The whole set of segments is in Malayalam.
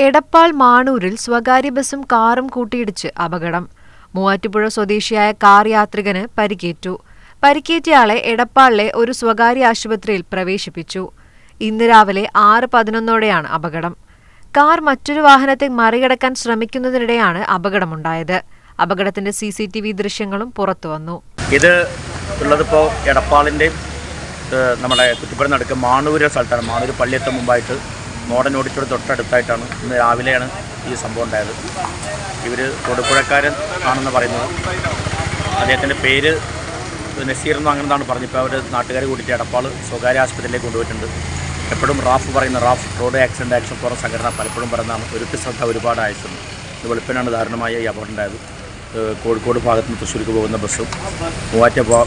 എടപ്പാൾ മാണൂരിൽ സ്വകാര്യ ബസും കാറും കൂട്ടിയിടിച്ച് അപകടം. മൂവാറ്റുപുഴ സ്വദേശിയായ കാർ യാത്രികന് പരിക്കേറ്റു. പരിക്കേറ്റയാളെ എടപ്പാളിലെ ഒരു സ്വകാര്യ ആശുപത്രിയിൽ പ്രവേശിപ്പിച്ചു. ഇന്ന് രാവിലെ 6:11 അപകടം. കാർ മറ്റൊരു വാഹനത്തെ മറികടക്കാൻ ശ്രമിക്കുന്നതിനിടെയാണ് അപകടമുണ്ടായത്. അപകടത്തിന്റെ CCTV ദൃശ്യങ്ങളും പുറത്തുവന്നു. ഇത് ഉള്ളതിപ്പോൾ എടപ്പാളിൻ്റെ നമ്മുടെ കുറ്റിപ്പുറം നടുക്ക് മാണൂര് സ്ഥലത്താണ്. മാണൂർ പള്ളിയെത്തും മുമ്പായിട്ട് മോഡേൺ ഓഡിറ്റോറിയം തൊട്ടടുത്തായിട്ടാണ് ഇന്ന് രാവിലെയാണ് ഈ സംഭവം ഉണ്ടായത്. ഇവർ തൊടുപുഴക്കാരൻ ആണെന്ന് പറയുന്നത്. അദ്ദേഹത്തിൻ്റെ പേര് നസീർ എന്നോ അങ്ങനെന്താണ് പറഞ്ഞിപ്പോൾ അവർ നാട്ടുകാർ കൂടിയിട്ട് എടപ്പാൾ സ്വകാര്യ ആശുപത്രിയിലേക്ക് കൊണ്ടുപോയിട്ടുണ്ട്. എപ്പോഴും Raf road accident action forum സംഘടന പലപ്പോഴും പറയുന്നതാണ് ഒരുക്ക് ശ്രദ്ധ ഒരുപാട് അയച്ചിട്ടുണ്ട്. ഇത് വെളുപ്പിനാണ് ദാരുണമായ ഈ അപകടം ഉണ്ടായത്. കോഴിക്കോട് ഭാഗത്തുനിന്ന് തൃശ്ശൂർക്ക് പോകുന്ന ബസ്സും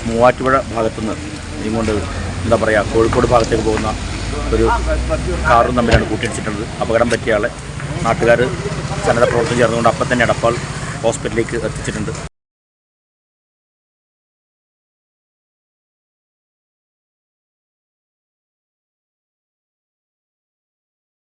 മൂവാറ്റുപുഴ ഭാഗത്തുനിന്ന് ഇങ്ങോട്ട് എന്താ പറയുക കോഴിക്കോട് ഭാഗത്തേക്ക് പോകുന്ന ഒരു കാറും തമ്മിലാണ് കൂട്ടിയിടിച്ചിട്ടുള്ളത്. അപകടം പറ്റിയ ആളെ നാട്ടുകാർ സന്നദ്ധ പ്രവർത്തനം ചേർന്നുകൊണ്ട് അപ്പം തന്നെ എടപ്പാൾ ഹോസ്പിറ്റലിലേക്ക് എത്തിച്ചിട്ടുണ്ട്.